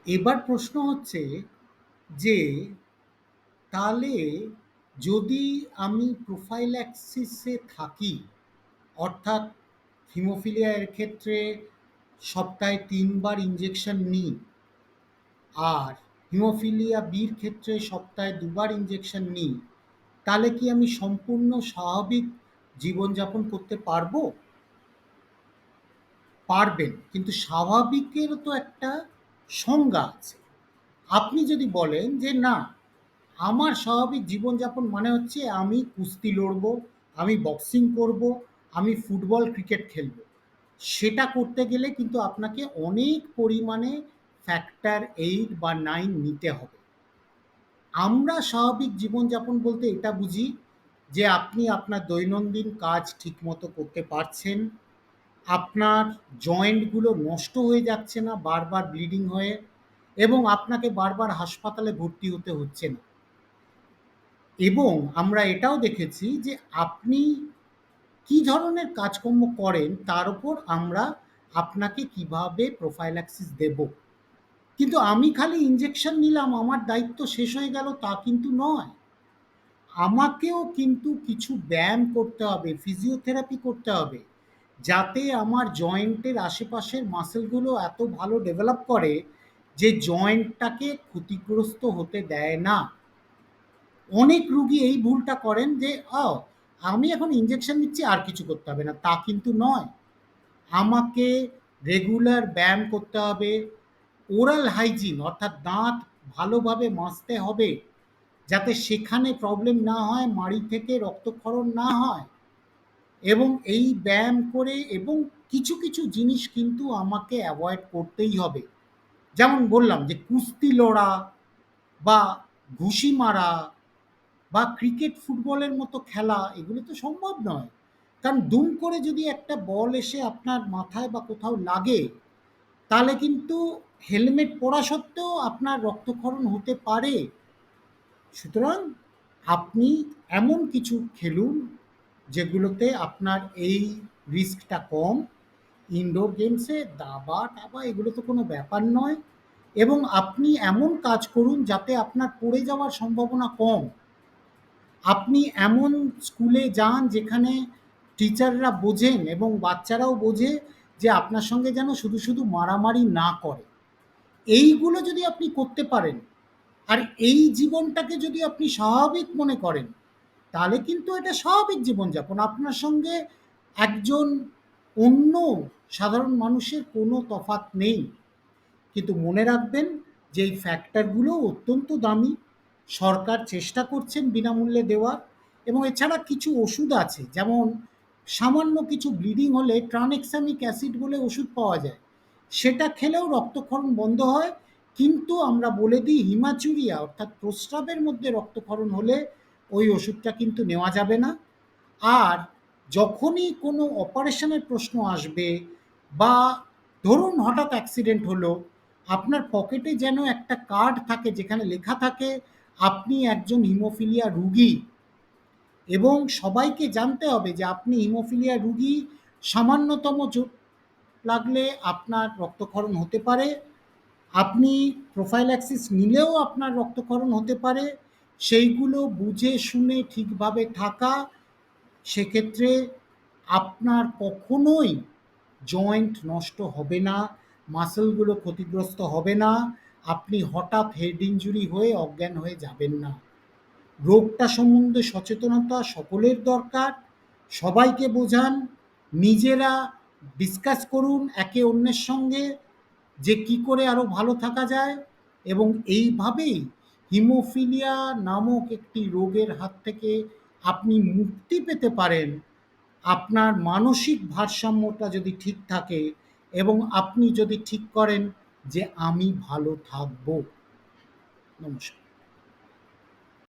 এবার প্রশ্ন হচ্ছে যে তাহলে যদি আমি প্রোফাইল্যাক্সিসে থাকি, অর্থাৎ হিমোফিলিয়া এর ক্ষেত্রে সপ্তাহে ৩ বার ইনজেকশন নিই, আর হিমোফিলিয়া বির ক্ষেত্রে সপ্তাহে ২ বার ইনজেকশন নিই, তাহলে কি আমি সম্পূর্ণ স্বাভাবিক জীবনযাপন করতে পারবো? পারবেন, কিন্তু স্বাভাবিকেরও তো একটা সংজ্ঞা আছে। আপনি যদি বলেন যে না, আমার স্বাভাবিক জীবনযাপন মানে হচ্ছে আমি কুস্তি লড়বো, আমি বক্সিং করব, আমি ফুটবল ক্রিকেট খেলবো, সেটা করতে গেলে কিন্তু আপনাকে অনেক পরিমাণে ফ্যাক্টর 8 বা 9 নিতে হবে। আমরা স্বাভাবিক জীবনযাপন বলতে এটা বুঝি যে আপনি আপনার দৈনন্দিন কাজ ঠিকমতো করতে পারছেন, আপনার জয়েন্টগুলো নষ্ট হয়ে যাচ্ছে না বারবার ব্লিডিং হয়ে, এবং আপনাকে বারবার হাসপাতালে ভর্তি হতে হচ্ছে না। এবং আমরা এটাও দেখেছি যে আপনি কি ধরনের কাজকর্ম করেন তার উপর আমরা আপনাকে কিভাবে প্রোফাইল্যাক্সিস দেব। কিন্তু আমি খালি ইনজেকশন নিলাম, আমার দায়িত্ব শেষ হয়ে গেল, তা কিন্তু নয়। আমাকেও কিন্তু কিছু ব্যায়াম করতে হবে, ফিজিওথেরাপি করতে হবে, যাতে আমার জয়েন্টের আশেপাশের মাসেলগুলো এত ভালো ডেভেলপ করে যে জয়েন্টটাকে ক্ষতিগ্রস্ত হতে দেয় না। অনেক রুগী এই ভুলটা করেন যে আমি এখন ইনজেকশন নিচ্ছি, আর কিছু করতে হবে না, তা কিন্তু নয়। আমাকে রেগুলার ব্যায়াম করতে হবে, ওরাল হাইজিন অর্থাৎ দাঁত ভালোভাবে মাজতে হবে, যাতে সেখানে প্রবলেম না হয়, মাড়ি থেকে রক্তক্ষরণ না হয়। এবং এই ব্যায়াম করে, এবং কিছু কিছু জিনিস কিন্তু আমাকে অ্যাভয়েড করতেই হবে। যেমন বললাম যে কুস্তি লড়া বা ঘুষি মারা বা ক্রিকেট ফুটবলের মতো খেলা, এগুলো তো সম্ভব নয়। কারণ দুম করে যদি একটা বল এসে আপনার মাথায় বা কোথাও লাগে, তাহলে কিন্তু হেলমেট পরা সত্ত্বেও আপনার রক্তক্ষরণ হতে পারে। সুতরাং আপনি এমন কিছু খেলুন যেগুলোতে আপনার এই রিস্কটা কম। ইনডোর গেমসে দাবা টাবা এগুলো তো কোনো ব্যাপার নয়। এবং আপনি এমন কাজ করুন যাতে আপনার পড়ে যাওয়ার সম্ভাবনা কম। আপনি এমন স্কুলে যান যেখানে টিচাররা বোঝেন এবং বাচ্চারাও বোঝে যে আপনার সঙ্গে যেন শুধু শুধু মারামারি না করে। এইগুলো যদি আপনি করতে পারেন, আর এই জীবনটাকে যদি আপনি স্বাভাবিক মনে করেন, তাহলে কিন্তু এটা স্বাভাবিক জীবনযাপন। আপনার সঙ্গে একজন অন্য সাধারণ মানুষের কোনো তফাৎ নেই। কিন্তু মনে রাখবেন যে এই ফ্যাক্টরগুলো অত্যন্ত দামি। সরকার চেষ্টা করছেন বিনামূল্যে দেওয়ার। এবং এছাড়া কিছু ওষুধ আছে, যেমন সামান্য কিছু ব্লিডিং হলে ট্রানেক্সামিক অ্যাসিড বলে ওষুধ পাওয়া যায়, সেটা খেলেও রক্তক্ষরণ বন্ধ হয়। কিন্তু আমরা বলে দিই হিমাচুরিয়া অর্থাৎ প্রস্রাবের মধ্যে রক্তক্ষরণ হলে ওই ওষুধটা কিন্তু নেওয়া যাবে না। আর যখনই কোনো অপারেশনের প্রশ্ন আসবে, বা ধরুন হঠাৎ অ্যাক্সিডেন্ট হলো, আপনার পকেটে যেন একটা কার্ড থাকে যেখানে লেখা থাকে আপনি একজন হিমোফিলিয়া রুগী। এবং সবাইকে জানতে হবে যে আপনি হিমোফিলিয়া রুগী, সামান্যতম চোট লাগলে আপনার রক্তক্ষরণ হতে পারে, আপনি প্রোফাইল্যাক্সিস নিলেও আপনার রক্তক্ষরণ হতে পারে। সেইগুলো বুঝে শুনে ঠিকভাবে থাকা, সেক্ষেত্রে আপনার কখনোই জয়েন্ট নষ্ট হবে না, মাসলগুলো ক্ষতিগ্রস্ত হবে না, আপনি হঠাৎ হেড ইনজুরি হয়ে অজ্ঞান হয়ে যাবেন না। রোগটা সম্বন্ধে সচেতনতা সকলের দরকার। সবাইকে বোঝান, নিজেরা ডিসকাস করুন একে অন্যের সঙ্গে যে কি করে আরও ভালো থাকা যায়। এবং এইভাবেই হিমোফিলিয়া নামক একটি রোগের হাত থেকে আপনি মুক্তি পেতে পারেন, আপনার মানসিক ভারসাম্যটা যদি ঠিক থাকে, এবং আপনি যদি ঠিক করেন যে আমি ভালো থাকবো। নমস্কার।